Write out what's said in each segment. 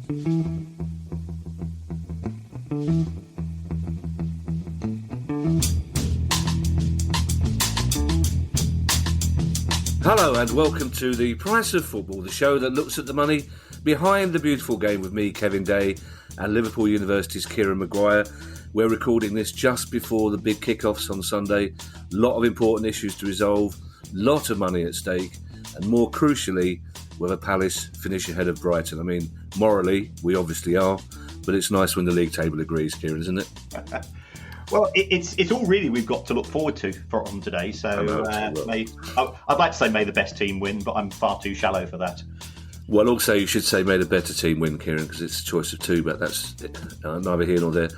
Hello and welcome to The Price of Football, the show that looks at the money behind the beautiful game with me, Kevin Day, and Liverpool University's Kieran Maguire. We're recording this just before the big kickoffs on Sunday. A lot of important issues to resolve, lot of money at stake, and more crucially, whether Palace finish ahead of Brighton. I mean, morally, we obviously are, but it's nice when the league table agrees, Kieran, isn't it? Well, it's all really we've got to look forward to from today. So I'd like to say may the best team win, but I'm far too shallow for that. Well, also you should say may the better team win, Kieran, because it's a choice of two, but that's neither here nor there.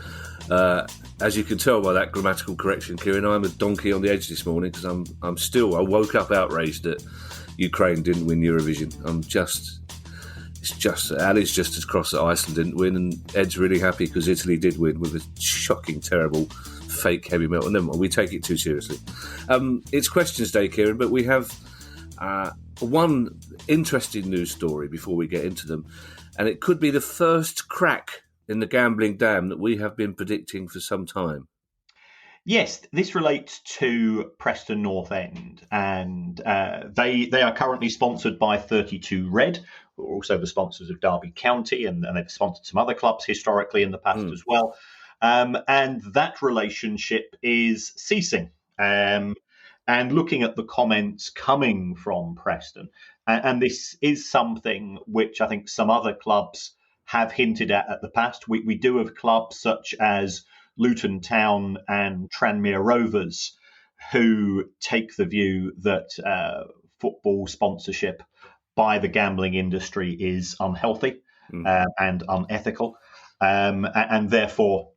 As you can tell by that grammatical correction, Kieran, I'm a donkey on the edge this morning because I woke up outraged that Ukraine didn't win Eurovision. Ali's just as cross that Iceland didn't win, and Ed's really happy because Italy did win with a shocking, terrible, fake heavy metal. Never mind, we take it too seriously. It's questions day, Kieran, but we have one interesting news story before we get into them, and it could be the first crack in the gambling dam that we have been predicting for some time. Yes, this relates to Preston North End, and they are currently sponsored by 32 Red, who are also the sponsors of Derby County, and they've sponsored some other clubs historically in the past as well. And that relationship is ceasing. And looking at the comments coming from Preston, and this is something which I think some other clubs have hinted at the past. We do have clubs such as Luton Town and Tranmere Rovers who take the view that football sponsorship by the gambling industry is unhealthy and unethical, and therefore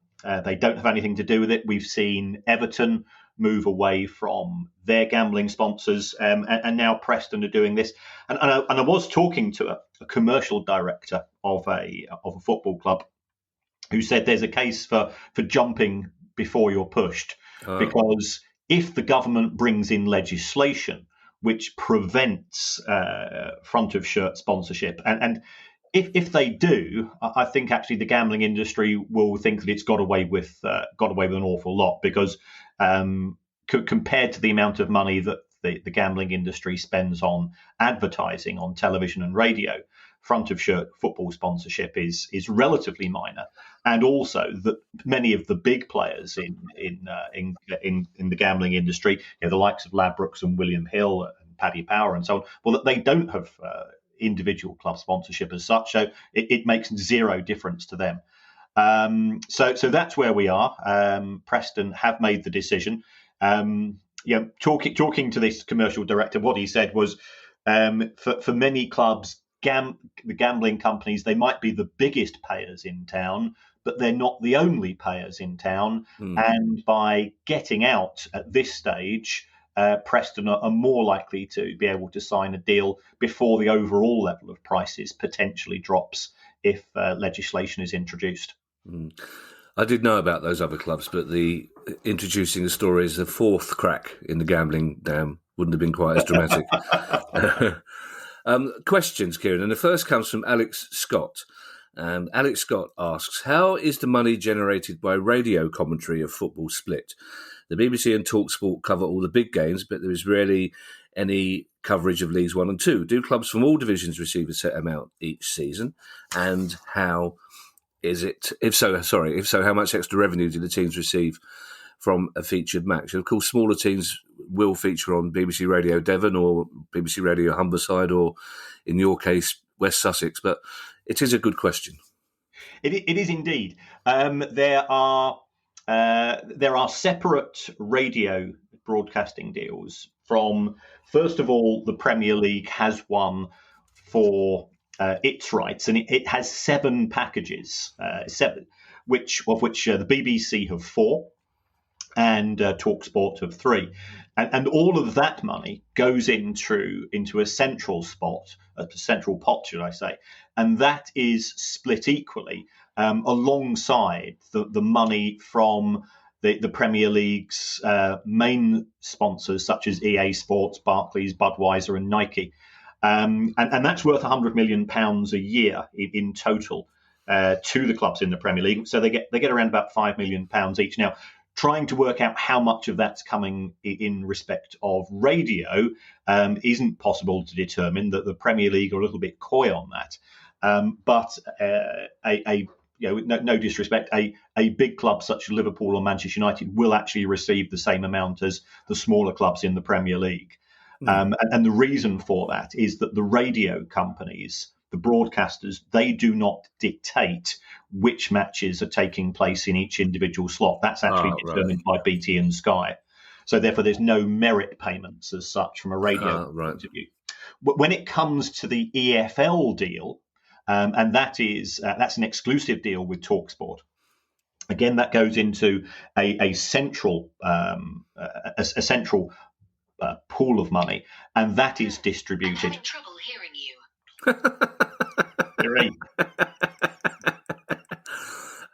they don't have anything to do with it. We've seen Everton move away from their gambling sponsors, and now Preston are doing this. And I was talking to a commercial director of a football club who said there's a case for jumping before you're pushed, because if the government brings in legislation which prevents front of shirt sponsorship, and if they do, I think actually the gambling industry will think that it's got away with an awful lot, because compared to the amount of money that the gambling industry spends on advertising on television and radio, front of shirt football sponsorship is relatively minor, and also that many of the big players in the gambling industry, the likes of Ladbrokes and William Hill and Paddy Power and so on, well, they don't have individual club sponsorship as such, so it makes zero difference to them. So that's where we are. Preston have made the decision. Talking to this commercial director, what he said was, for many clubs, the gambling companies, they might be the biggest payers in town, but they're not the only payers in town. And by getting out at this stage, Preston are more likely to be able to sign a deal before the overall level of prices potentially drops if legislation is introduced. I did know about those other clubs, but introducing the story as the fourth crack in the gambling dam wouldn't have been quite as dramatic. Questions, Kieran, and the first comes from Alex Scott. Alex Scott asks, how is the money generated by radio commentary of football split? The BBC and TalkSport cover all the big games, but there is rarely any coverage of Leagues 1 and 2. Do clubs from all divisions receive a set amount each season? And how is it? If so, how much extra revenue do the teams receive from a featured match? Of course, smaller teams will feature on BBC Radio Devon or BBC Radio Humberside, or in your case, West Sussex. But it is a good question. It is indeed. There are separate radio broadcasting deals from, first of all, the Premier League has one for its rights, and it has 7 packages, of which the BBC have 4 and TalkSport have 3. And all of that money goes into a central pot, should I say, and that is split equally alongside the money from the Premier League's main sponsors, such as EA Sports, Barclays, Budweiser and Nike. And that's worth £100 million a year in total. to the clubs in the Premier League. So they get around about £5 million each. Now, trying to work out how much of that's coming in respect of radio isn't possible to determine. That the Premier League are a little bit coy on that. But no disrespect, a big club such as Liverpool or Manchester United will actually receive the same amount as the smaller clubs in the Premier League. And the reason for that is that the radio companies, the broadcasters, they do not dictate which matches are taking place in each individual slot. That's actually determined by BT and Sky. So therefore, there's no merit payments as such from a radio point of view. When it comes to the EFL deal, and that's an exclusive deal with TalkSport. Again, that goes into a central pool of money, and that is distributed. I'm having trouble hearing you.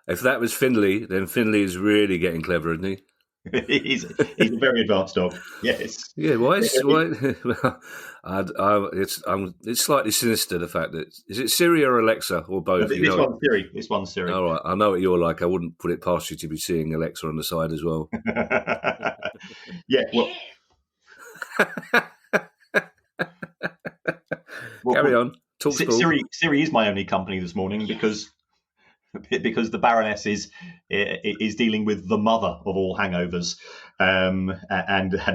If that was Finley, then Finley is really getting clever, isn't he? he's a very advanced dog. Yes. Yeah. Why? It's slightly sinister, the fact that is it Siri or Alexa or both. This one's Siri. All right. I know what you're like. I wouldn't put it past you to be seeing Alexa on the side as well. Yeah. Carry on. Talk Siri is my only company this morning because the Baroness is dealing with the mother of all hangovers, and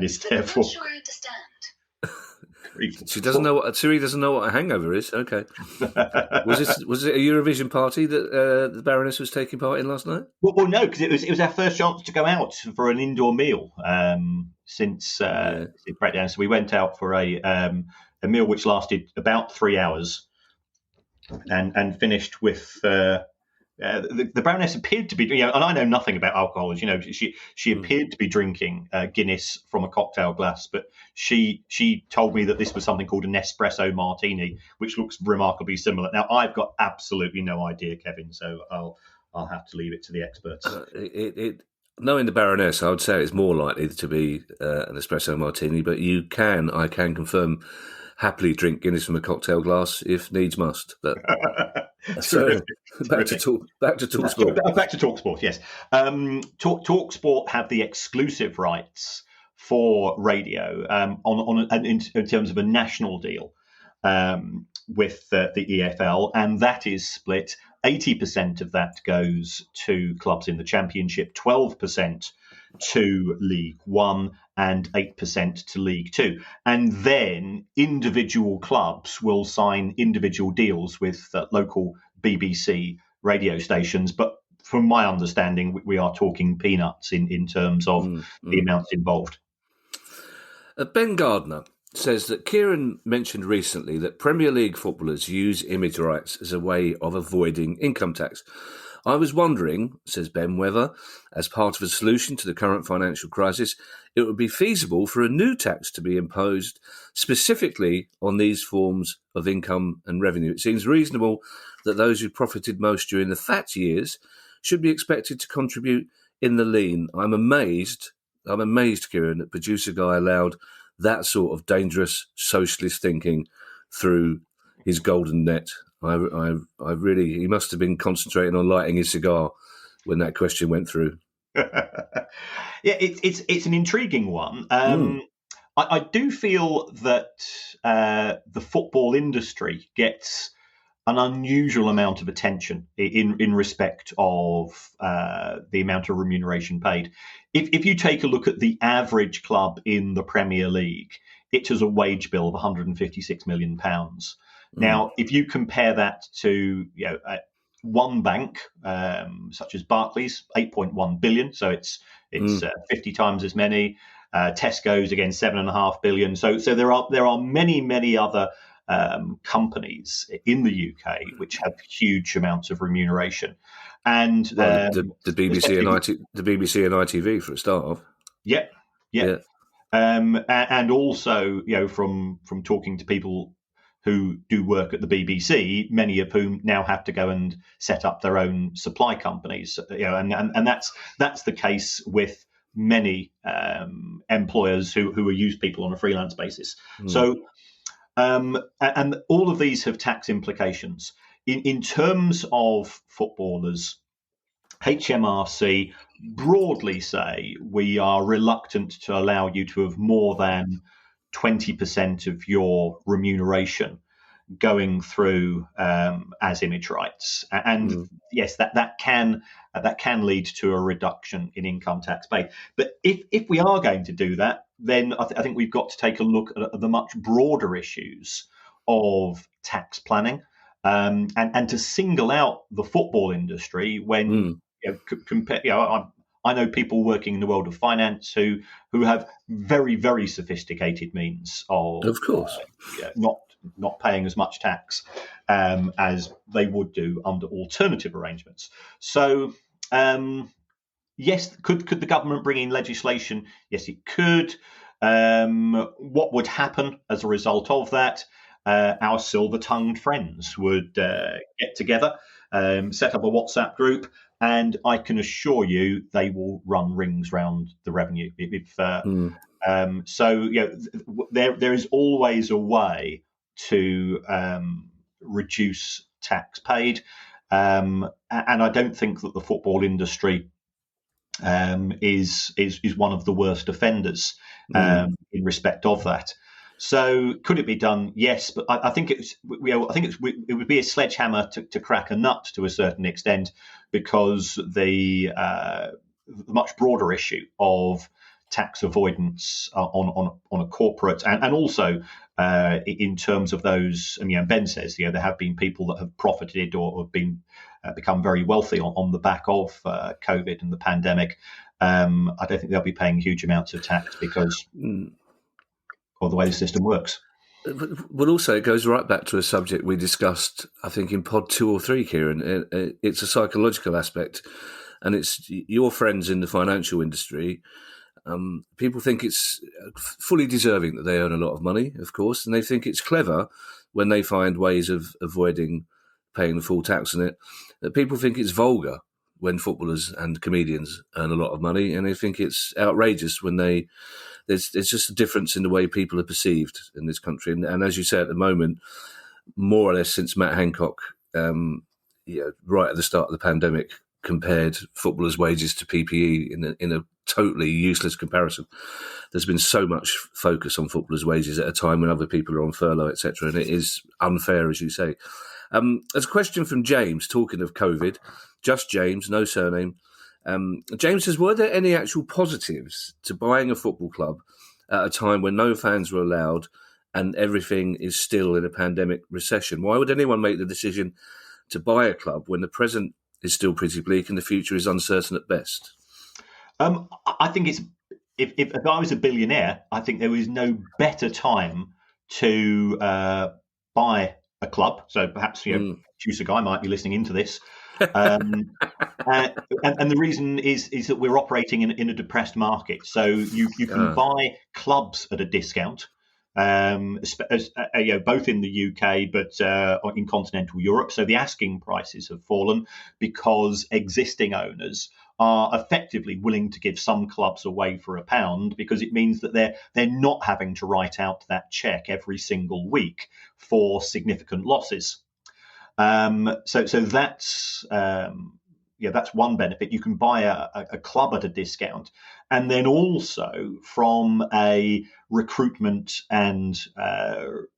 is therefore. I'm not sure I understand. Siri doesn't know what a hangover is. Okay. Was it a Eurovision party that the Baroness was taking part in last night? Well, no, because it was our first chance to go out for an indoor meal since it broke down. So we went out for a meal which lasted about 3 hours, and finished with. The Baroness appeared to be, and I know nothing about alcohol. She appeared to be drinking Guinness from a cocktail glass, but she told me that this was something called an espresso martini, which looks remarkably similar. Now, I've got absolutely no idea, Kevin, so I'll have to leave it to the experts. Knowing the Baroness, I would say it's more likely to be an espresso martini, but I can confirm, happily drink Guinness from a cocktail glass if needs must. But so back to TalkSport. Back to TalkSport. Yes, TalkSport have the exclusive rights for radio in terms of a national deal with the EFL, and that is split. 80% of that goes to clubs in the Championship, 12% to League One, and 8% to League Two. And then individual clubs will sign individual deals with local BBC radio stations. But from my understanding, we are talking peanuts in terms of the amounts involved. Ben Gardner says that Kieran mentioned recently that Premier League footballers use image rights as a way of avoiding income tax. I was wondering, says Ben, whether, as part of a solution to the current financial crisis, it would be feasible for a new tax to be imposed specifically on these forms of income and revenue. It seems reasonable that those who profited most during the fat years should be expected to contribute in the lean. I'm amazed, Kieran, that producer guy allowed that sort of dangerous socialist thinking through his golden net. I really, he must have been concentrating on lighting his cigar when that question went through. Yeah, it's an intriguing one. I do feel that the football industry gets an unusual amount of attention in respect of the amount of remuneration paid. If you take a look at the average club in the Premier League, it has a wage bill of £156 million. Now, if you compare that to one bank, such as Barclays, 8.1 billion, so it's 50 times as many. Tesco's again 7.5 billion. So there are many other companies in the UK which have huge amounts of remuneration, and the BBC and ITV for a start off. Yeah. And also, from talking to people who do work at the BBC, many of whom now have to go and set up their own supply companies. And that's the case with many employers who use people on a freelance basis. So, and all of these have tax implications. in terms of footballers, HMRC broadly say we are reluctant to allow you to have more than 20% of your remuneration going through as image rights, and yes, that can lead to a reduction in income tax paid. But if we are going to do that, then I think we've got to take a look at the much broader issues of tax planning, and to single out the football industry when compare. I know people working in the world of finance who have very, very sophisticated means of course, not paying as much tax as they would do under alternative arrangements. So, yes, could the government bring in legislation? Yes, it could. What would happen as a result of that? Our silver-tongued friends would get together, set up a WhatsApp group, and I can assure you they will run rings round the revenue. So, there is always a way to reduce tax paid, and I don't think that the football industry is one of the worst offenders in respect of that. So, could it be done? Yes, but I think it would be a sledgehammer to crack a nut to a certain extent, because the much broader issue of tax avoidance on a corporate and also in terms of those. And Ben says there have been people that have profited or have been become very wealthy on the back of COVID and the pandemic. I don't think they'll be paying huge amounts of tax because of the way the system works. But also, it goes right back to a subject we discussed, I think, in pod 2 or 3, Kieran. It's a psychological aspect, and it's your friends in the financial industry. People think it's fully deserving that they earn a lot of money, of course, and they think it's clever when they find ways of avoiding paying the full tax on it. That people think it's vulgar when footballers and comedians earn a lot of money, and they think it's outrageous when there's just a difference in the way people are perceived in this country. And as you say, at the moment, more or less since Matt Hancock, right at the start of the pandemic, compared footballers' wages to PPE in a totally useless comparison. There's been so much focus on footballers' wages at a time when other people are on furlough, etc., and it is unfair, as you say. There's a question from James, talking of COVID, just James, no surname. James says, were there any actual positives to buying a football club at a time when no fans were allowed and everything is still in a pandemic recession? Why would anyone make the decision to buy a club when the present is still pretty bleak and the future is uncertain at best? I think it's if I was a billionaire, I think there was no better time to buy a club. So perhaps producer guy might be listening into this. And the reason is that we're operating in a depressed market. So you can buy clubs at a discount, both in the UK but in continental Europe. So the asking prices have fallen because existing owners are effectively willing to give some clubs away for £1 because it means that they're not having to write out that cheque every single week for significant losses. So that's one benefit. You can buy a club at a discount, and then also from a recruitment and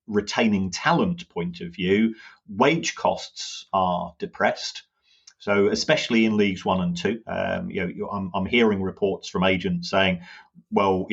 retaining talent point of view, wage costs are depressed. So especially in Leagues 1 and 2, I'm hearing reports from agents saying, well,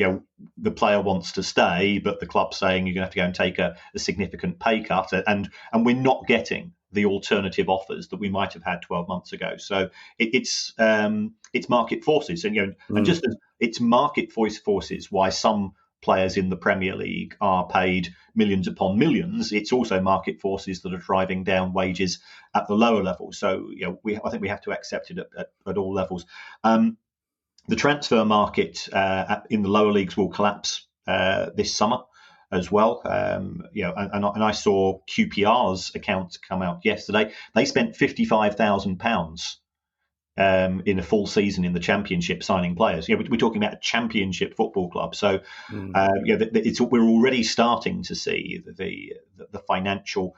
the player wants to stay, but the club's saying you're going to have to go and take a significant pay cut, and we're not getting the alternative offers that we might have had 12 months ago. So it's market forces, and just as it's market forces why some players in the Premier League are paid millions upon millions, it's also market forces that are driving down wages at the lower level. So I think we have to accept it at all levels. The transfer market in the lower leagues will collapse this summer as well. And I saw QPR's accounts come out yesterday. They spent £55,000 in a full season in the Championship signing players. We're talking about a Championship football club. So we're already starting to see the financial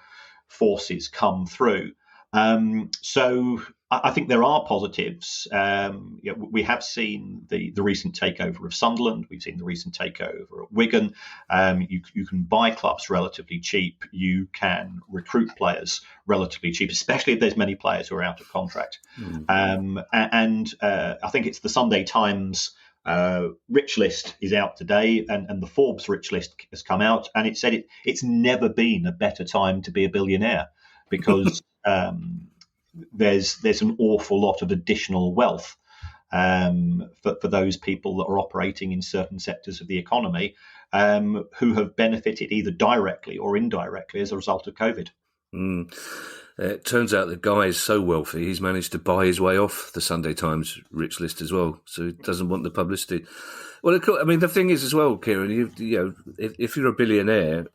forces come through. So I think there are positives. We have seen the recent takeover of Sunderland. We've seen the recent takeover at Wigan. You can buy clubs relatively cheap. You can recruit players relatively cheap, especially if there's many players who are out of contract. And I think it's the Sunday Times rich list is out today, and the Forbes rich list has come out, and it said it's never been a better time to be a billionaire, because there's an awful lot of additional wealth for those people that are operating in certain sectors of the economy, who have benefited either directly or indirectly as a result of COVID. It turns out the guy is so wealthy, he's managed to buy his way off the Sunday Times rich list as well. So he doesn't want the publicity. Well, I mean, the thing is as well, Kieran, you know, if you're a billionaire,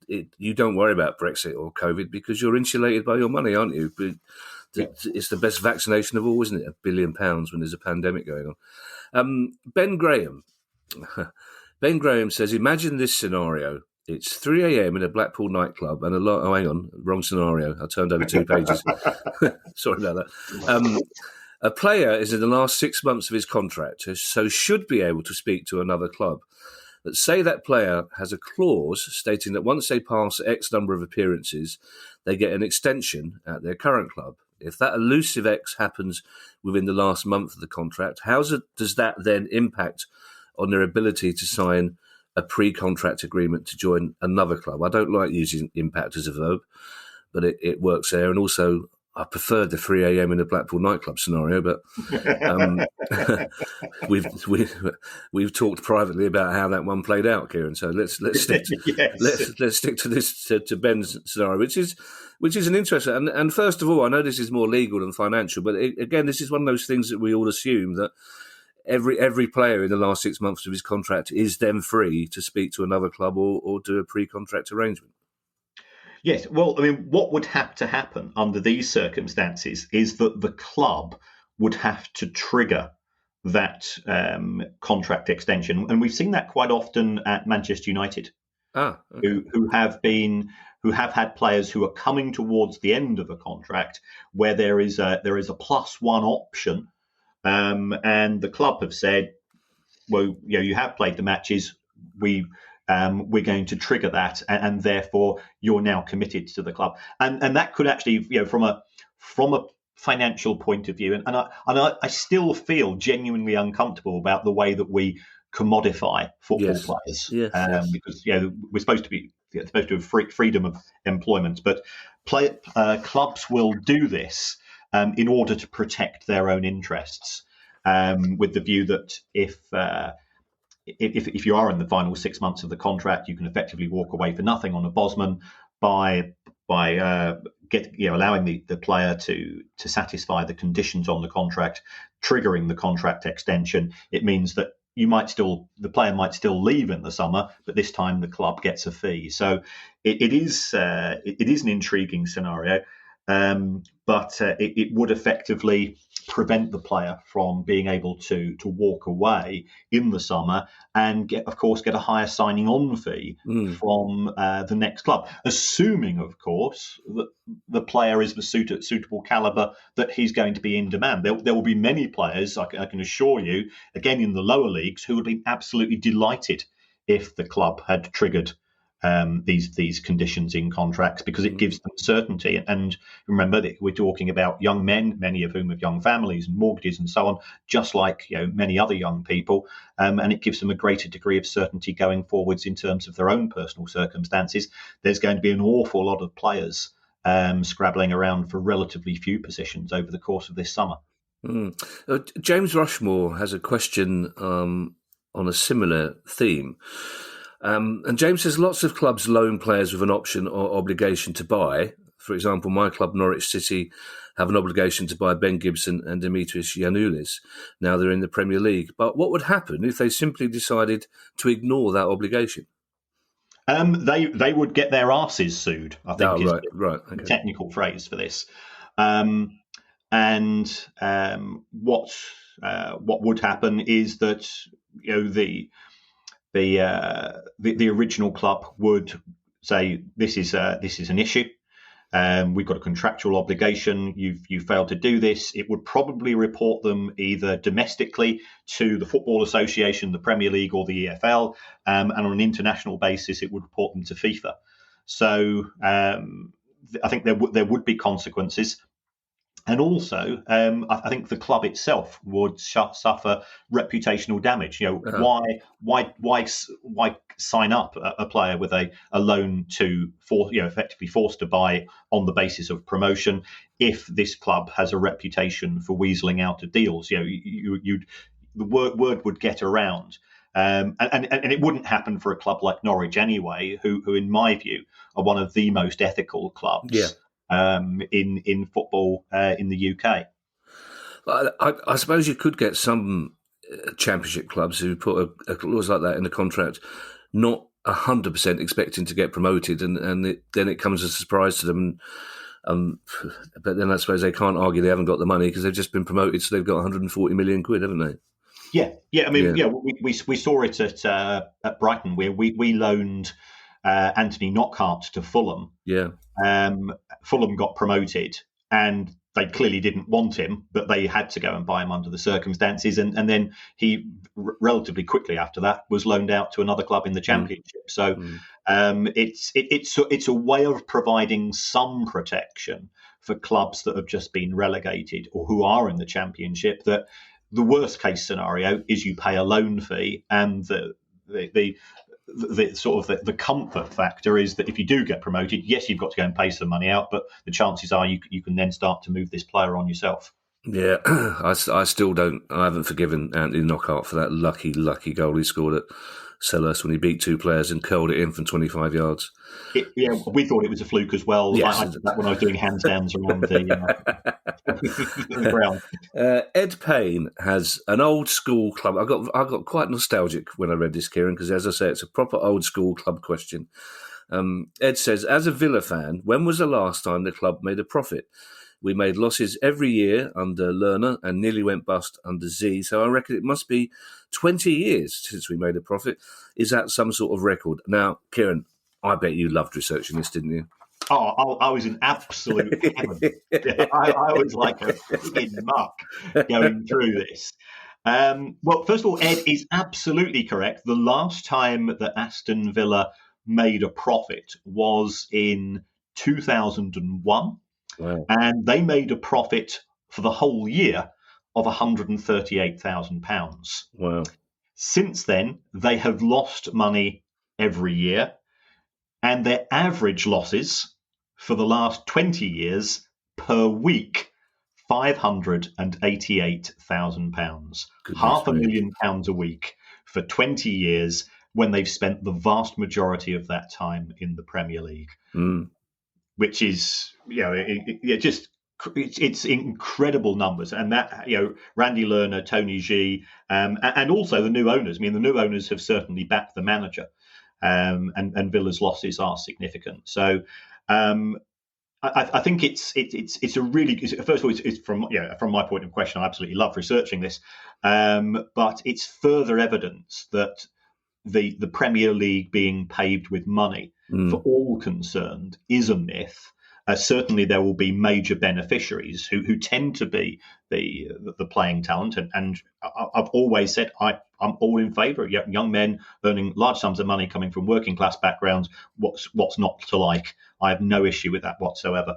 you don't worry about Brexit or COVID because you're insulated by your money, aren't you? But it's the best vaccination of all, isn't it? £1 billion when there's a pandemic going on. Ben Graham says, imagine this scenario. It's 3 a.m. in a Blackpool nightclub and oh, hang on, wrong scenario. I turned over 2 pages. Sorry about that. A player is in the last 6 months of his contract, so should be able to speak to another club. But say that player has a clause stating that once they pass X number of appearances, they get an extension at their current club. If that elusive X happens within the last month of the contract, does that then impact on their ability to sign a pre-contract agreement to join another club? I don't like using impact as a verb, but it works there. And also, I prefer the 3 a.m. in a Blackpool nightclub scenario, but we've talked privately about how that one played out, Kieran. So let's stick to, yes. let's stick to this to Ben's scenario, which is an interesting. And first of all, I know this is more legal than financial, but again, this is one of those things that we all assume that every player in the last 6 months of his contract is then free to speak to another club or do a pre-contract arrangement. Yes, well, I mean, what would have to happen under these circumstances is that the club would have to trigger that contract extension, and we've seen that quite often at Manchester United, okay. who have had players who are coming towards the end of a contract where there is a +1 option, and the club have said, well, you have played the matches, we're going to trigger that, and therefore you're now committed to the club, and that could actually, from a financial point of view, and I still feel genuinely uncomfortable about the way that we commodify football players, because we're supposed to have freedom of employment, but clubs will do this in order to protect their own interests, with the view that if you are in the final 6 months of the contract, you can effectively walk away for nothing on a Bosman by allowing the player to satisfy the conditions on the contract, triggering the contract extension. It means that the player might still leave in the summer, but this time the club gets a fee. So it is an intriguing scenario, but it would effectively prevent the player from being able to walk away in the summer and get a higher signing on fee from the next club, assuming, of course, that the player is the suitable caliber that he's going to be in demand. There will be many players, I can assure you, again in the lower leagues, who would be absolutely delighted if the club had triggered these conditions in contracts, because it gives them certainty. And remember that we're talking about young men, many of whom have young families and mortgages and so on, just like many other young people, and it gives them a greater degree of certainty going forwards in terms of their own personal circumstances. There's going to be an awful lot of players scrabbling around for relatively few positions over the course of this summer. James Rushmore has a question on a similar theme. And James says lots of clubs loan players with an option or obligation to buy. For example, my club, Norwich City, have an obligation to buy Ben Gibson and Dimitris Giannoulis. Now they're in the Premier League. But what would happen if they simply decided to ignore that obligation? They would get their arses sued, I think, is the technical phrase for this. And what would happen is that the original club would say this is an issue. We've got a contractual obligation. You've failed to do this. It would probably report them either domestically to the Football Association, the Premier League, or the EFL, and on an international basis, it would report them to FIFA. So I think there would be consequences. And also, I think the club itself would suffer reputational damage. Why sign up a player with a loan to effectively forced to buy on the basis of promotion if this club has a reputation for weaseling out of deals? The word would get around. And it wouldn't happen for a club like Norwich anyway, who in my view are one of the most ethical clubs. Yeah. In football in the UK. I suppose you could get some championship clubs who put a clause like that in the contract, not 100% expecting to get promoted, and then it comes as a surprise to them. But then I suppose they can't argue they haven't got the money because they've just been promoted, so they've got 140 million quid, haven't they? Yeah. I mean, we saw it at Brighton where we loaned Anthony Knockhart to Fulham. Yeah. Fulham got promoted and they clearly didn't want him, but they had to go and buy him under the circumstances. And then he relatively quickly after that was loaned out to another club in the Championship. So it's a way of providing some protection for clubs that have just been relegated or who are in the Championship. That the worst case scenario is you pay a loan fee, and the comfort factor is that if you do get promoted, yes, you've got to go and pay some money out, but the chances are you can then start to move this player on yourself. Yeah, I still don't. I haven't forgiven Anthony Knockhart for that lucky goal he scored at Selhurst when he beat two players and curled it in from 25 yards. We thought it was a fluke as well. Yes. I did that when I was doing handstands around the ground. Ed Payne has an old school club. I got quite nostalgic when I read this, Kieran, because as I say, it's a proper old school club question. Ed says, as a Villa fan, when was the last time the club made a profit? We made losses every year under Lerner and nearly went bust under Z, so I reckon it must be 20 years since we made a profit. Is that some sort of record? Now, Kieran, I bet you loved researching this, didn't you? Oh, I was in absolute heaven. I was like a pig in muck going through this. Well, first of all, Ed is absolutely correct. The last time that Aston Villa made a profit was in 2001. Wow. And they made a profit for the whole year of £138,000. Wow. Since then, they have lost money every year, and their average losses for the last 20 years per week, £588,000. £500,000 a week for 20 years when they've spent the vast majority of that time in the Premier League. Which is, it's incredible numbers, and that Randy Lerner, Tony G, and also the new owners. I mean, the new owners have certainly backed the manager, and Villa's losses are significant. So, I think it's a really, first of all, it's from my point of question. I absolutely love researching this, but it's further evidence that the Premier League being paved with money for all concerned is a myth. Certainly, there will be major beneficiaries who tend to be the playing talent, and I've always said I'm all in favour of young men earning large sums of money coming from working class backgrounds. What's not to like? I have no issue with that whatsoever.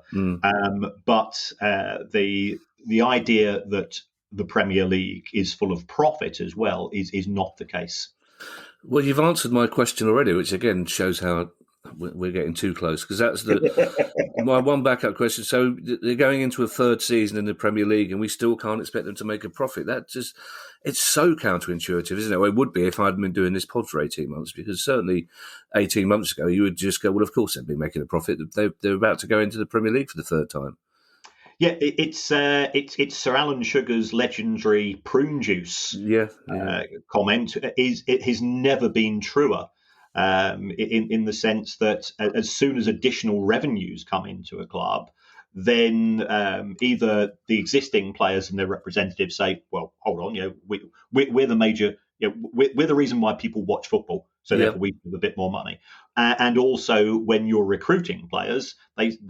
But the idea that the Premier League is full of profit as well is not the case. Well, you've answered my question already, which again shows how we're getting too close, because that's my one backup question. So they're going into a third season in the Premier League and we still can't expect them to make a profit. It's so counterintuitive, isn't it? Well, it would be if I'd been doing this pod for 18 months, because certainly 18 months ago you would just go, well, of course they'd be making a profit. They're about to go into the Premier League for the third time. Yeah, it's Sir Alan Sugar's legendary prune juice comment. It has never been truer, in the sense that as soon as additional revenues come into a club, then either the existing players and their representatives say, "Well, hold on, we're the major we're the reason why people watch football. So Yeah. therefore, we give a bit more money. And also, when you're recruiting players,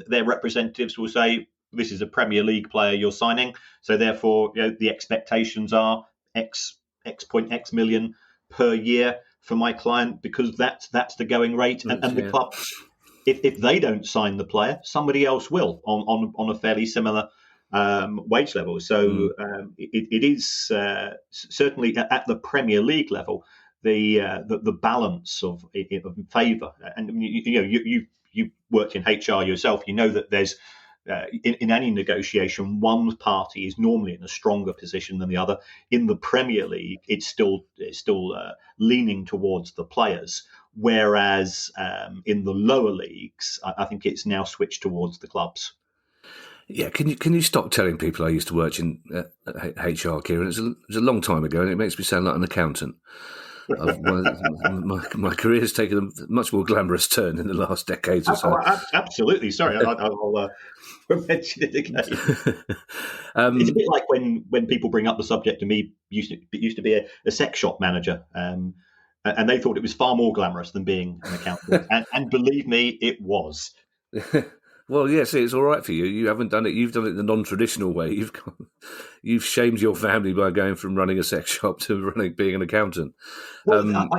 their representatives will say, "This is a Premier League player you're signing, so therefore, the expectations are X million per year for my client because that's the going rate." And the Yeah. club, if they don't sign the player, somebody else will on a fairly similar wage level. So it is certainly at the Premier League level the balance of in favour. And you worked in HR yourself. You know that there's in any negotiation, one party is normally in a stronger position than the other. In the Premier League, it's still leaning towards the players, whereas in the lower leagues, I think it's now switched towards the clubs. Yeah, can you stop telling people I used to work in HR, Kieran? It was a long time ago, and it makes me sound like an accountant. My career has taken a much more glamorous turn in the last decades or so. Absolutely. Sorry, I'll mention it again. It's a bit like when people bring up the subject to me. Used to be a sex shop manager, and they thought it was far more glamorous than being an accountant. and believe me, it was. Well, yes, it's all right for you. You haven't done it. You've done it the non-traditional way. You've shamed your family by going from running a sex shop to being an accountant. Well,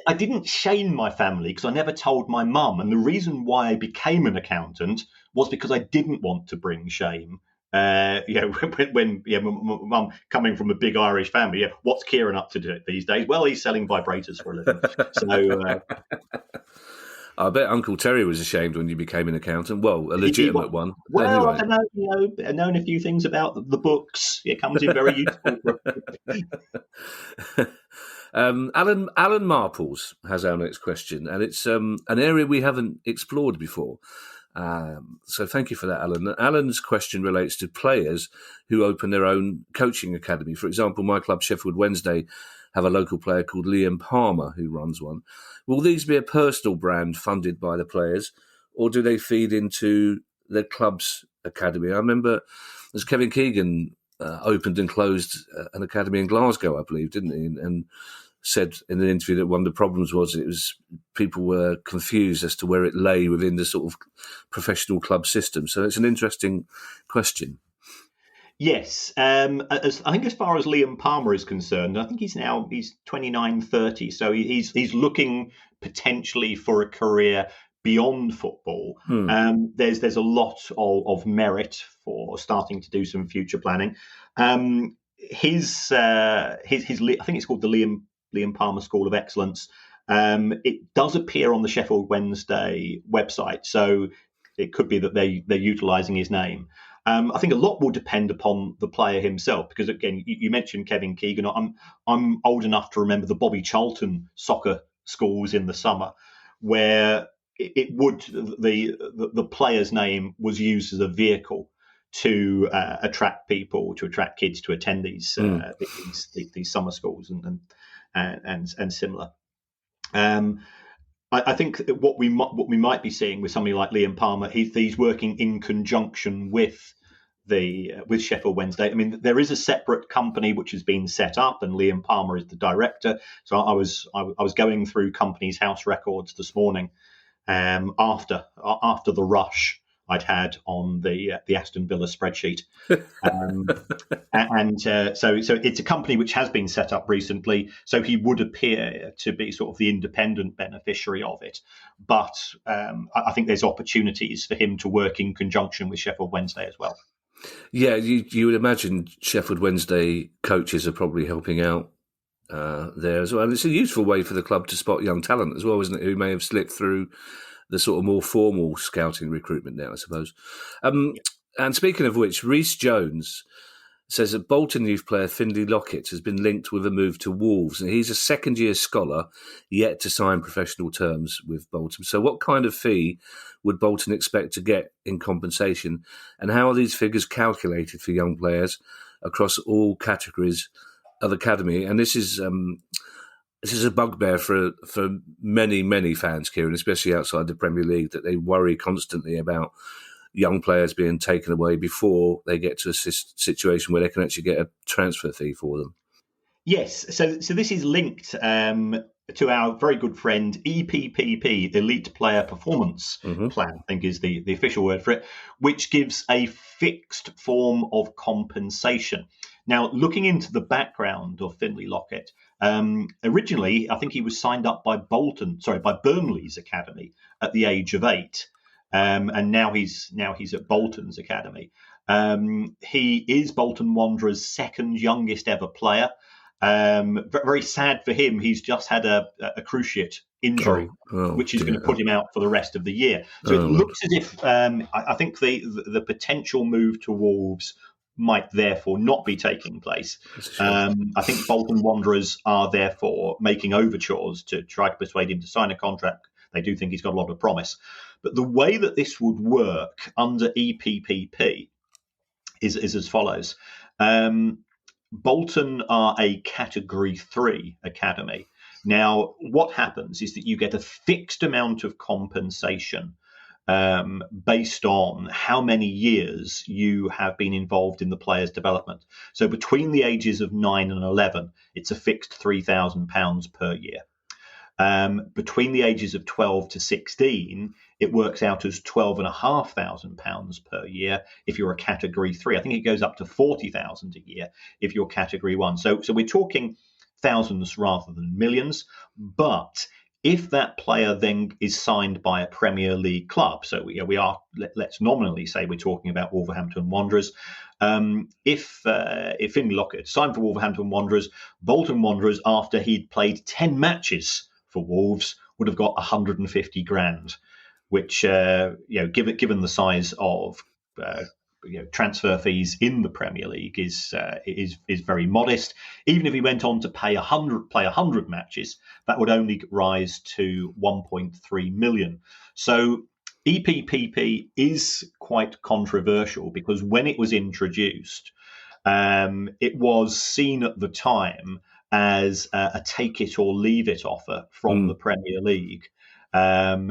I didn't shame my family because I never told my mum. And the reason why I became an accountant was because I didn't want to bring shame. When mum coming from a big Irish family, what's Kieran up to these days? Well, he's selling vibrators for a living. So. I bet Uncle Terry was ashamed when you became an accountant. Well, a legitimate one. Well, anyway. I know, I've known a few things about the books. It comes in very useful. Alan Marples has our next question, and it's an area we haven't explored before. So thank you for that, Alan. Alan's question relates to players who open their own coaching academy. For example, my club, Sheffield Wednesday, have a local player called Liam Palmer who runs one. Will these be a personal brand funded by the players, or do they feed into the club's academy? I remember as Kevin Keegan opened and closed an academy in Glasgow, I believe, didn't he? And said in an interview that one of the problems was people were confused as to where it lay within the sort of professional club system. So it's an interesting question. Yes. I think as far as Liam Palmer is concerned, I think he's 29, 30. So he's looking potentially for a career beyond football. There's a lot of merit for starting to do some future planning. His I think it's called the Liam Palmer School of Excellence. It does appear on the Sheffield Wednesday website, so it could be that they're utilising his name. I think a lot will depend upon the player himself, because again, you mentioned Kevin Keegan. I'm old enough to remember the Bobby Charlton soccer schools in the summer, where the player's name was used as a vehicle to attract kids to attend these summer schools and similar. I think what we might be seeing with somebody like Liam Palmer, he's working in conjunction with Sheffield Wednesday. I mean, there is a separate company which has been set up, and Liam Palmer is the director. So I was going through Companies House records this morning after the rush I'd had on the Aston Villa spreadsheet. So it's a company which has been set up recently, so he would appear to be sort of the independent beneficiary of it. But I think there's opportunities for him to work in conjunction with Sheffield Wednesday as well. Yeah, you would imagine Sheffield Wednesday coaches are probably helping out there as well. And it's a useful way for the club to spot young talent as well, isn't it, who may have slipped through the sort of more formal scouting recruitment now, I suppose. And speaking of which, Reece Jones says that Bolton youth player Findlay Lockett has been linked with a move to Wolves, and he's a second-year scholar yet to sign professional terms with Bolton. So what kind of fee would Bolton expect to get in compensation, and how are these figures calculated for young players across all categories of academy? And this is a bugbear for many fans, Kieran, especially outside the Premier League, that they worry constantly about young players being taken away before they get to a situation where they can actually get a transfer fee for them. Yes, so this is linked to our very good friend EPPP, Elite Player Performance Hmm. Plan, I think is the official word for it, which gives a fixed form of compensation. Now, looking into the background of Finlay Lockett, originally I think he was signed up by by Burnley's academy at the age of 8, and now he's at Bolton's academy. He is Bolton Wanderers' second youngest ever player. Very sad for him. He's just had a cruciate injury, Oh which is going dear. to put him out for the rest of the year. So it Oh, well, looks as if I think the potential move to Wolves might therefore not be taking place. that's a shame. I think Bolton Wanderers are therefore making overtures to try to persuade him to sign a contract. They do think he's got a lot of promise. But the way that this would work under EPPP is as follows. Um, Bolton are a Category 3 academy. Now, what happens is that you get a fixed amount of compensation based on how many years you have been involved in the player's development. So between the ages of 9 and 11, it's a fixed £3,000 per year. Between the ages of 12 to 16, it works out as £12,500 per year if you're a Category 3. I think it goes up to 40,000 a year if you're Category 1. So we're talking thousands rather than millions. But if that player then is signed by a Premier League club, so let's nominally say we're talking about Wolverhampton Wanderers. If Finlay Lockett signed for Wolverhampton Wanderers, Bolton Wanderers, after he'd played 10 matches for Wolves, would have got 150 grand, which given the size of transfer fees in the Premier League is very modest. Even if he went on to play 100 matches, that would only rise to 1.3 million. So EPPP is quite controversial because when it was introduced, it was seen at the time as a take it or leave it offer from the Premier League. We're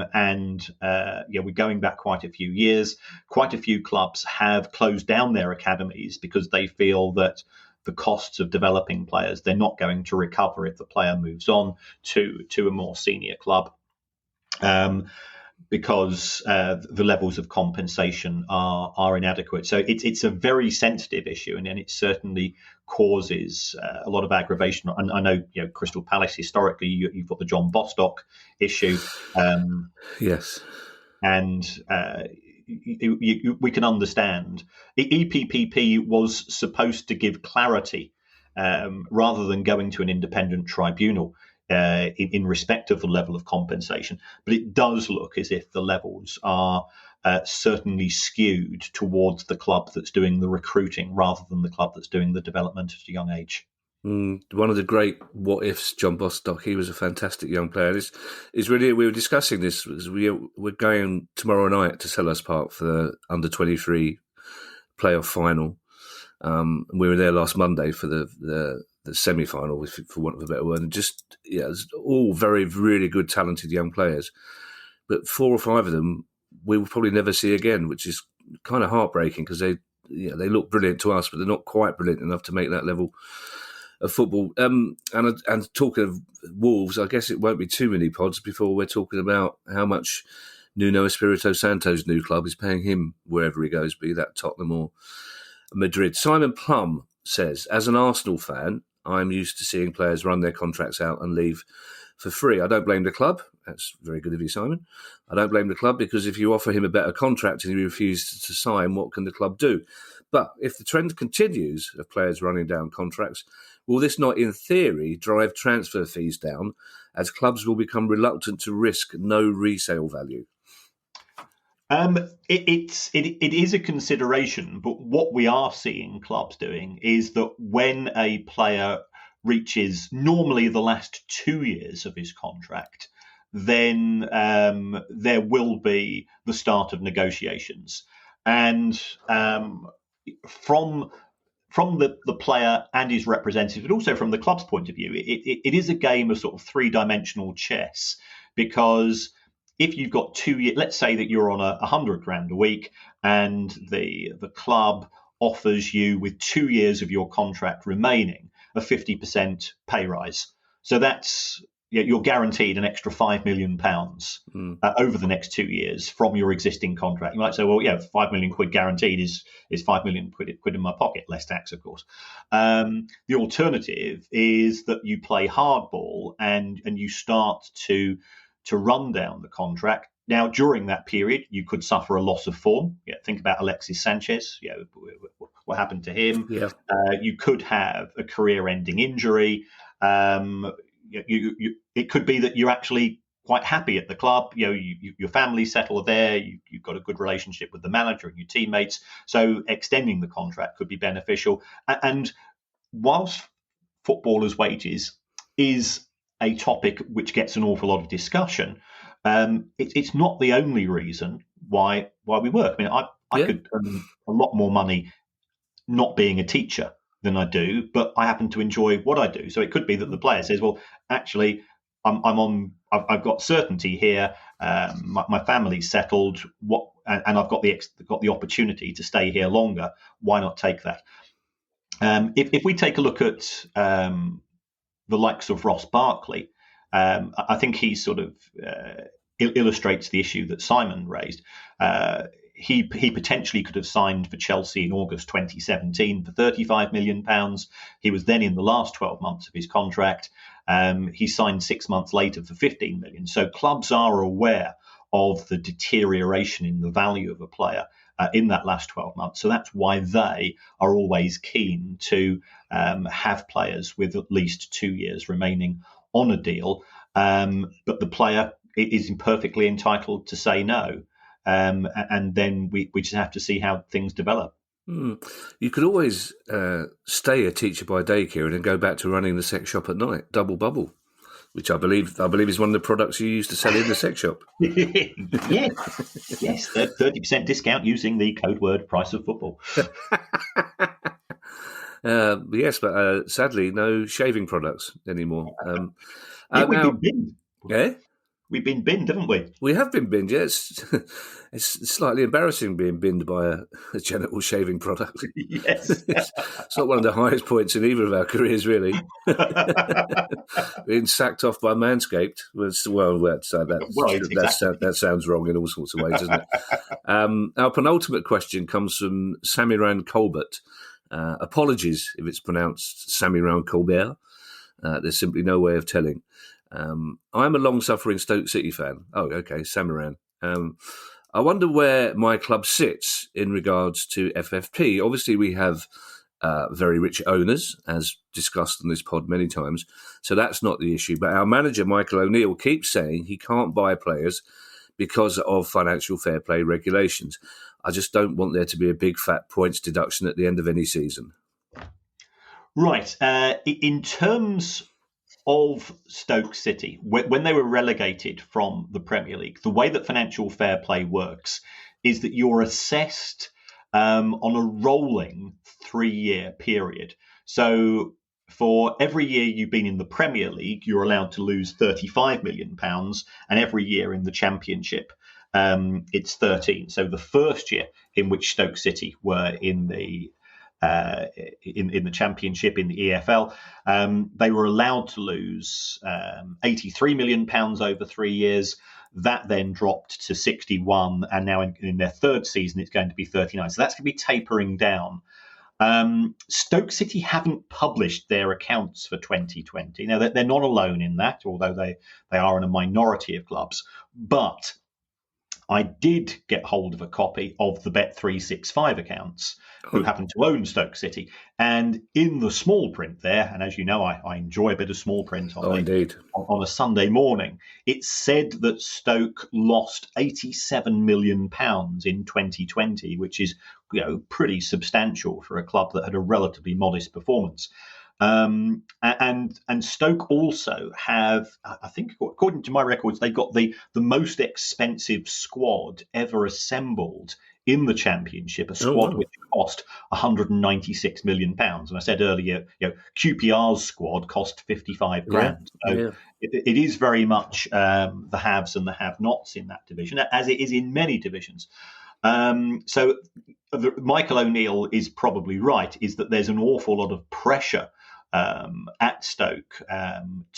going back quite a few years. Quite a few clubs have closed down their academies because they feel that the costs of developing players, they're not going to recover if the player moves on to a more senior club. Because the levels of compensation are inadequate. So it's a very sensitive issue, and it certainly causes a lot of aggravation. And I know, Crystal Palace historically, you've got the John Bostock issue. Yes. And we can understand. EPPP was supposed to give clarity rather than going to an independent tribunal in respect of the level of compensation. But it does look as if the levels are certainly skewed towards the club that's doing the recruiting rather than the club that's doing the development at a young age. One of the great what ifs, John Bostock. He was a fantastic young player. It's really, we were discussing this. We're going tomorrow night to Selhurst Park for the under-23 playoff final. We were there last Monday for the semi-final, for want of a better word. And it's all very, really good, talented young players. But 4 or 5 of them we will probably never see again, which is kind of heartbreaking because they look brilliant to us, but they're not quite brilliant enough to make that level of football. And talking of Wolves, I guess it won't be too many pods before we're talking about how much Nuno Espirito Santo's new club is paying him wherever he goes, be that Tottenham or Madrid. Simon Plum says, as an Arsenal fan, I'm used to seeing players run their contracts out and leave for free. I don't blame the club. That's very good of you, Simon. I don't blame the club because if you offer him a better contract and he refuses to sign, what can the club do? But if the trend continues of players running down contracts, will this not, in theory, drive transfer fees down as clubs will become reluctant to risk no resale value? It is a consideration, but what we are seeing clubs doing is that when a player reaches normally the last 2 years of his contract, then there will be the start of negotiations. And from the player and his representative, but also from the club's point of view, it is a game of sort of three-dimensional chess, because if you've got 2 years, let's say that you're on 100 grand a week and the club offers you with 2 years of your contract remaining a 50% pay rise. So that's you're guaranteed an extra £5 million over the next 2 years from your existing contract. You might say, well, yeah, £5 million guaranteed is £5 million quid in my pocket, less tax, of course. The alternative is that you play hardball and you start to run down the contract. Now, during that period, you could suffer a loss of form. Think about Alexis Sanchez. What happened to him? Yeah. You could have a career-ending injury. It could be that you're actually quite happy at the club. Your family settled there. You've got a good relationship with the manager and your teammates. So extending the contract could be beneficial. And whilst footballers' wages is a topic which gets an awful lot of discussion, it's not the only reason why we work. I mean, I could earn a lot more money not being a teacher than I do, but I happen to enjoy what I do. So it could be that the player says, well, actually, I've got certainty here. My family's settled. And I've got the opportunity to stay here longer. Why not take that? If we take a look at the likes of Ross Barkley, I think he sort of illustrates the issue that Simon raised. He potentially could have signed for Chelsea in August 2017 for £35 million. He was then in the last 12 months of his contract. He signed 6 months later for £15 million. So clubs are aware of the deterioration in the value of a player in that last 12 months. So that's why they are always keen to have players with at least 2 years remaining on a deal. But the player is perfectly entitled to say no. And then we just have to see how things develop. You could always stay a teacher by day, Kieran, and go back to running the sex shop at night, Double Bubble, which I believe is one of the products you use to sell in the sex shop. Yes, 30% discount using the code word price of football. Yes, but sadly, no shaving products anymore. We've been binned. Yeah? We've been binned, haven't we? We have been binned, yes. It's slightly embarrassing being binned by a genital shaving product. Yes. It's not one of the highest points in either of our careers, really. Being sacked off by Manscaped that sounds wrong in all sorts of ways, doesn't it? Our penultimate question comes from Samiran Colbert. Apologies if it's pronounced Samiran Colbert. There's simply no way of telling. I'm a long-suffering Stoke City fan. Oh, okay, Samiran. I wonder where my club sits in regards to FFP. Obviously, we have very rich owners, as discussed on this pod many times, so that's not the issue. But our manager, Michael O'Neill, keeps saying he can't buy players because of financial fair play regulations. I just don't want there to be a big fat points deduction at the end of any season. Right. In terms of Stoke City, when they were relegated from the Premier League, the way that financial fair play works is that you're assessed on a rolling 3-year period. So for every year you've been in the Premier League, you're allowed to lose £35 million, and every year in the Championship, it's 13. So the first year in which Stoke City were in the Championship, in the EFL, they were allowed to lose £83 million over 3 years. That then dropped to 61, and now in their third season, it's going to be 39. So that's going to be tapering down. Stoke City haven't published their accounts for 2020. Now, they're not alone in that, although they are in a minority of clubs. But I did get hold of a copy of the Bet365 accounts, who happen to own Stoke City. And in the small print there, and as you know, I enjoy a bit of small print on a Sunday morning, it said that Stoke lost £87 million in 2020, which is pretty substantial for a club that had a relatively modest performance. And Stoke also have, I think, according to my records, they've got the most expensive squad ever assembled in the Championship, a squad which cost £196 million. And I said earlier, QPR's squad cost 55 grand. So it is very much the haves and the have-nots in that division, as it is in many divisions. Michael O'Neill is probably right, is that there's an awful lot of pressure at Stoke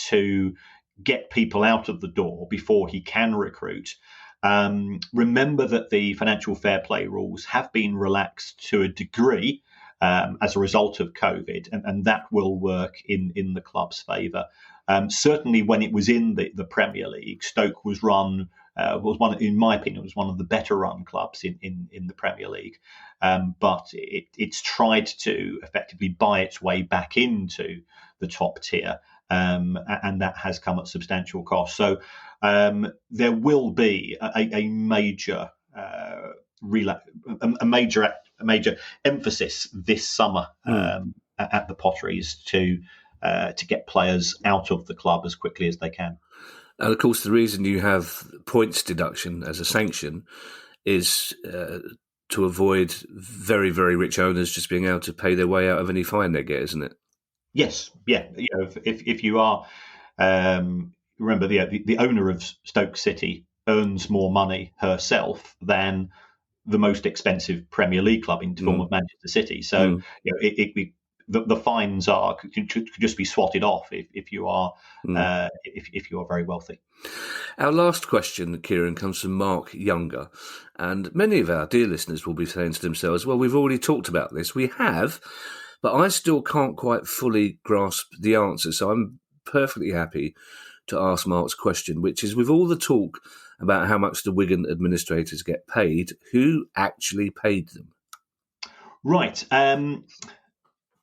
to get people out of the door before he can recruit. Remember that the financial fair play rules have been relaxed to a degree as a result of COVID, and that will work in the club's favour. Certainly, when it was in the Premier League, Stoke was run. Was one, in my opinion, was one of the better run clubs in the Premier League, but it's tried to effectively buy its way back into the top tier, and that has come at substantial cost. So there will be a major a major emphasis this summer at the Potteries to get players out of the club as quickly as they can. And of course, the reason you have points deduction as a sanction is to avoid very, very rich owners just being able to pay their way out of any fine they get, isn't it? Yes, yeah. If you are, remember the owner of Stoke City earns more money herself than the most expensive Premier League club in the form of Manchester City. So the fines could just be swatted off if you are if you are very wealthy. Our last question, Kieran, comes from Mark Younger, and many of our dear listeners will be saying to themselves, "Well, we've already talked about this. We have, but I still can't quite fully grasp the answer." So I'm perfectly happy to ask Mark's question, which is: with all the talk about how much the Wigan administrators get paid, who actually paid them? Right.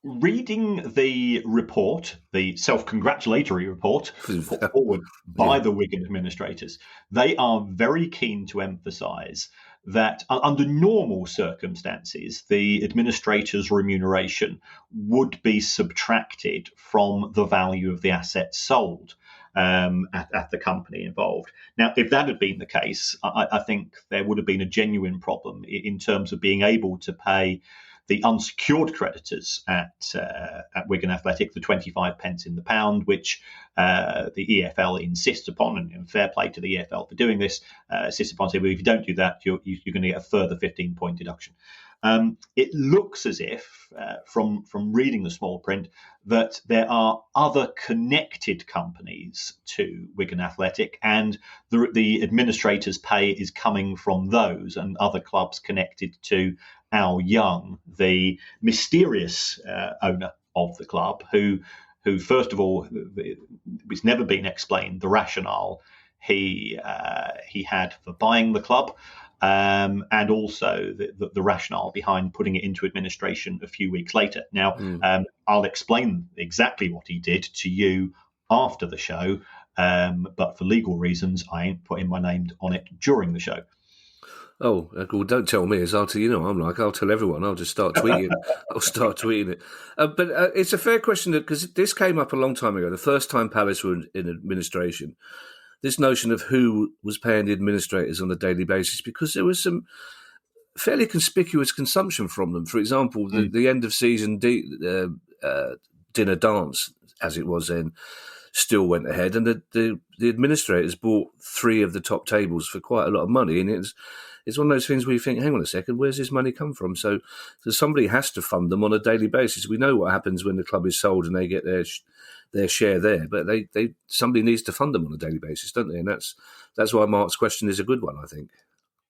Reading the report, the self-congratulatory report put forward by the Wigan administrators, they are very keen to emphasise that under normal circumstances, the administrators' remuneration would be subtracted from the value of the assets sold at the company involved. Now, if that had been the case, I think there would have been a genuine problem in terms of being able to pay the unsecured creditors at Wigan Athletic, the 25 pence in the pound, which the EFL insists upon, and fair play to the EFL for doing this, insists upon saying, well, if you don't do that, you're going to get a further 15-point deduction. It looks as if, from reading the small print, that there are other connected companies to Wigan Athletic, and the administrators' pay is coming from those and other clubs connected to Al Young, the mysterious owner of the club, who first of all, it's never been explained the rationale he had for buying the club. And also the rationale behind putting it into administration a few weeks later. Now, I'll explain exactly what he did to you after the show, but for legal reasons, I ain't putting my name on it during the show. Oh, well, don't tell me. I'll tell everyone. I'll just start tweeting. I'll start tweeting it. But it's a fair question because this came up a long time ago. The first time Palace were in administration, this notion of who was paying the administrators on a daily basis, because there was some fairly conspicuous consumption from them. For example, the end of season dinner dance, as it was then, still went ahead, and the administrators bought 3 of the top tables for quite a lot of money, and it's one of those things where you think, hang on a second, where's this money come from? So somebody has to fund them on a daily basis. We know what happens when the club is sold and they get their share there, but somebody needs to fund them on a daily basis, don't they? And that's why Mark's question is a good one, I think.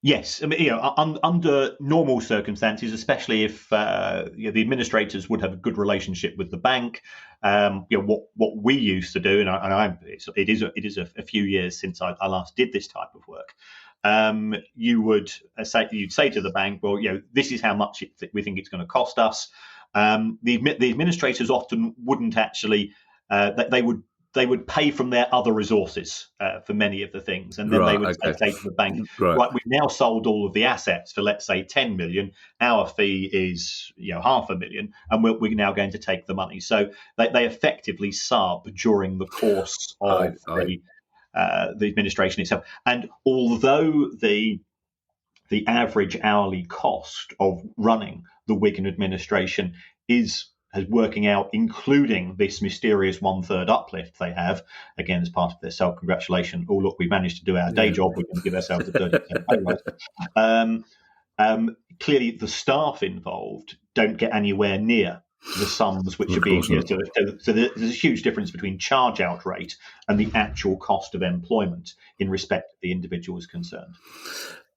Yes, I mean, under normal circumstances, especially if the administrators would have a good relationship with the bank, what we used to do, and it is a few years since I last did this type of work. You'd say to the bank, well, this is how much we think it's going to cost us. The administrators often wouldn't actually. They would pay from their other resources for many of the things, and then they would say to the bank, right, we've now sold all of the assets for, let's say, 10 million. Our fee is $500,000, and we're now going to take the money. So they effectively sub during the course of the administration itself. And although the average hourly cost of running the Wigan administration is working out, including this mysterious 1/3 uplift they have, again, as part of their self-congratulation. Oh, look, we managed to do our day job. We're going to give ourselves a 30% pay rise. Clearly, the staff involved don't get anywhere near the sums which Of are being course not. so there's a huge difference between charge out rate and the actual cost of employment in respect of the individuals concerned.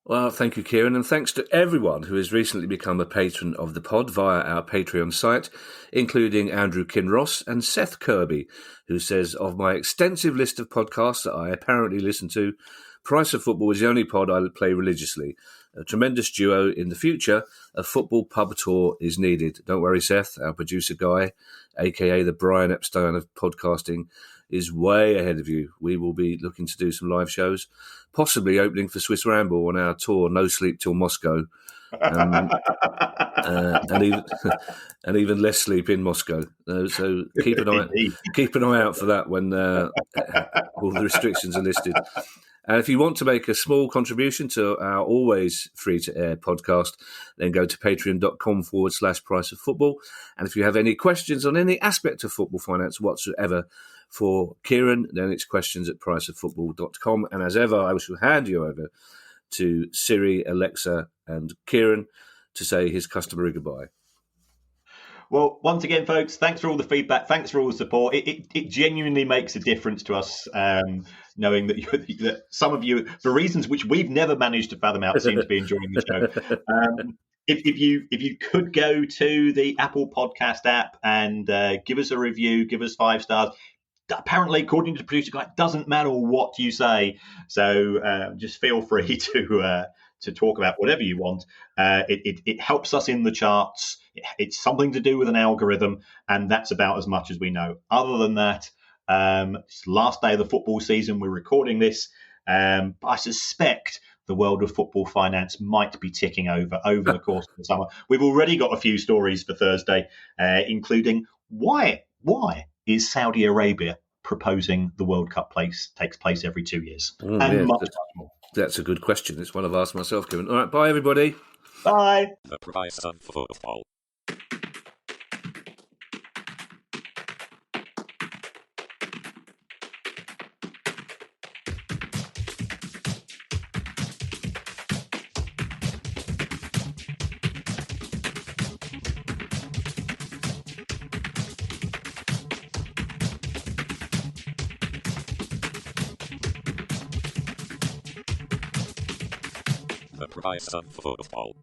Well, thank you, Kieran, and thanks to everyone who has recently become a patron of the pod via our Patreon site, including Andrew Kinross and Seth Kirby, who says, of my extensive list of podcasts that I apparently listen to, Price of Football is the only pod I play religiously. A tremendous duo in the future. A football pub tour is needed. Don't worry, Seth, our producer guy, a.k.a. the Brian Epstein of podcasting, is way ahead of you. We will be looking to do some live shows, possibly opening for Swiss Ramble on our tour, No Sleep Till Moscow, and even less sleep in Moscow. So keep an eye out for that when all the restrictions are listed. And if you want to make a small contribution to our always free-to-air podcast, then go to patreon.com/price of football. And if you have any questions on any aspect of football finance whatsoever for Kieran, then it's questions@priceoffootball.com. And as ever, I shall hand you over to Siri, Alexa, and Kieran to say his customary goodbye. Well, once again, folks, thanks for all the feedback. Thanks for all the support. It genuinely makes a difference to us, knowing that some of you, for reasons which we've never managed to fathom out, seem to be enjoying the show. If you could go to the Apple Podcast app and give us a review, give us 5 stars. Apparently, according to the producer guy, it doesn't matter what you say. So just feel free to talk about whatever you want. It helps us in the charts. It's something to do with an algorithm, and that's about as much as we know. Other than that, it's the last day of the football season. We're recording this. I suspect the world of football finance might be ticking over the course of the summer. We've already got a few stories for Thursday, including why is Saudi Arabia proposing the World Cup takes place every 2 years, and much more. That's a good question. It's one I've asked myself, Kevin. All right, bye, everybody. Bye. The Price of Football. The Price of Football.